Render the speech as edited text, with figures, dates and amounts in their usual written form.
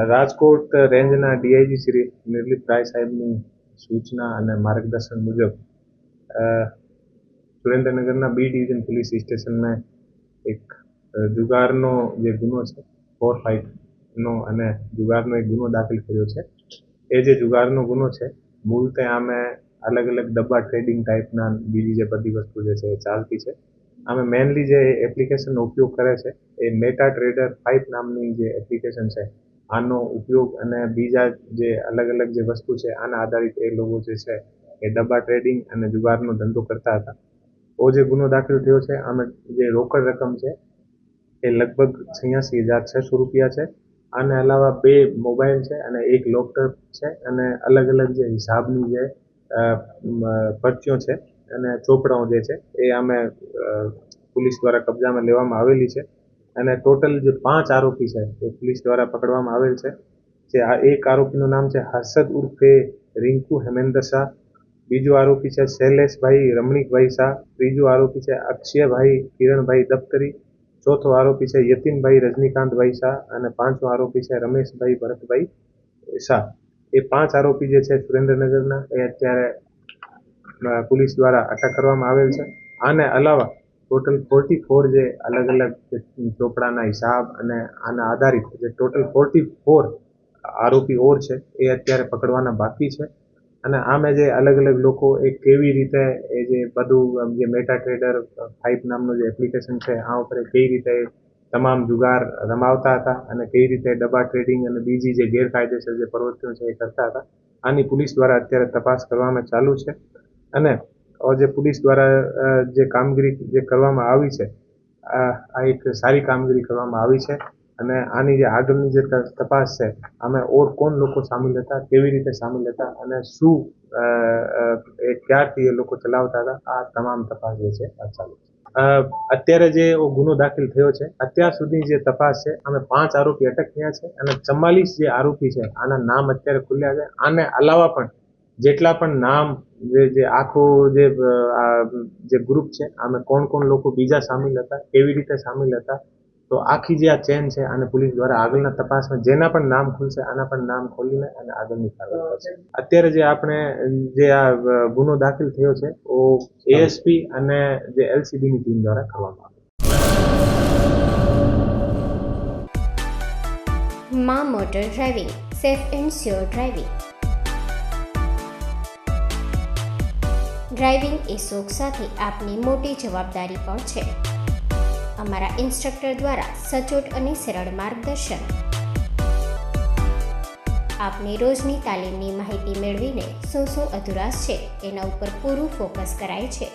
રાજકોટ રેન્જના ડીઆઈજી શ્રી નિર્લિપ રાય સાહેબની સૂચના અને માર્ગદર્શન મુજબ સુરેન્દ્રનગરના બી ડિવિઝન પોલીસ સ્ટેશનમાં એક જુગારનો જે ગુનો છે 4-5 અને જુગારનો એક ગુનો દાખલ કર્યો છે. એ જે જુગારનો ગુનો છે મૂળતે આમે અલગ અલગ ડબ્બા ટ્રેડિંગ ટાઈપના બીજી જે બધી વસ્તુ જે છે એ ચાલતી છે. આમે મેનલી જે એપ્લિકેશનનો ઉપયોગ કરે છે એ મેટા ટ્રેડર 5 નામની જે એપ્લિકેશન છે આનો ઉપયોગ અને બીજા જે અલગ અલગ જે વસ્તુ છે આના આધારિત એ લોકો જે છે એ ડબ્બા ટ્રેડિંગ અને જુગારનો ધંધો કરતા હતા. જે ગુનો દાખલ થયો છે આમે જે રોકડ રકમ છે એ લગભગ 86,600 રૂપિયા છે. આને અલાવા 2 મોબાઈલ છે અને 1 લેપટોપ છે અને અલગ અલગ જે હિસાબની જે પર્ચીઓ છે અને ચોપડાઓ જે છે એ આમે પોલીસ દ્વારા કબજામાં લેવામાં આવેલી છે. અને ટોટલ જે 5 આરોપી છે એ પોલીસ દ્વારા પકડવામાં આવેલ છે. જે આ એક આરોપીનું નામ છે હર્ષદ ઉર્ફે રિંકુ હેમેન્દ્ર શાહ, બીજો આરોપી છે શૈલેષભાઈ રમણીકભાઈ શાહ, ત્રીજો આરોપી છે અક્ષયભાઈ કિરણભાઈ દફતરી, ચોથો આરોપી છે યતિનભાઈ રજનીકાંતભાઈ શાહ અને પાંચમો આરોપી છે રમેશભાઈ ભરતભાઈ શાહ. એ 5 આરોપી જે છે સુરેન્દ્રનગરના એ અત્યારે પોલીસ દ્વારા અટક કરવામાં આવેલ છે. આને અલાવા ટોટલ 44 જે અલગ અલગ ચોપડાના હિસાબ અને આના આધારિત જે ટોટલ 44 આરોપી ઓર છે એ અત્યારે પકડવાના બાકી છે. અને આમે જે અલગ અલગ લોકો એ કેવી રીતે એ જે બધું જે મેટા ટ્રેડર 5 નામનું જે એપ્લિકેશન છે આ ઉપર કઈ રીતે તમામ જુગાર રમાવતા હતા અને કઈ રીતે ડબ્બા ટ્રેડિંગ અને બીજી જે ગેરકાયદેસર જે પ્રવૃત્તિઓ છે એ કરતા હતા આની પોલીસ દ્વારા અત્યારે તપાસ કરવામાં ચાલુ છે. અને જે પોલીસ દ્વારા જે કામગીરી જે કરવામાં આવી છે આ એક સારી કામગીરી કરવામાં આવી છે. અને આની જે આગળની જે તપાસ છે આમાં ઓર કોણ લોકો સામેલ હતા, કેવી રીતે સામેલ હતા અને શું એ ક્યારથી એ લોકો ચલાવતા હતા, આ તમામ તપાસ જે છે આ ચાલુ છે. અત્યારે જે ગુનો દાખલ થયો છે અત્યાર સુધી જે તપાસ છે આમે 5 આરોપી અટક થયા છે અને 44 જે આરોપી છે આના નામ અત્યારે ખુલ્યા છે. આને અલાવા પણ જેટલા પણ નામ જે આખો જે ગ્રુપ છે આમે કોણ લોકો બીજા સામેલ હતા, કેવી રીતે સામેલ હતા, તો આખી જે આ ચેન છે આને પોલીસ દ્વારા આગળના તપાસમાં જેના પણ નામ ખુલશે આના પણ નામ ખોલીને અને આગળની કાર્યવાહી કરશે. અત્યારે જે આપણે જે આ ગુનો દાખલ થયો છે એએસપી અને જે એલસીબીની ટીમ દ્વારા કરવામાં આવ્યો. માં motor driving, safe and sure driving. Driving એ શોખ સાથે આપની મોટી જવાબદારી પણ છે. અમારા ઇન્સ્ટ્રક્ટર દ્વારા સચોટ અને સરળ માર્ગદર્શન. આપની રોજની તાલીમની માહિતી મેળવીને શું અધુરાશ છે એના ઉપર પૂરું ફોકસ કરાય છે.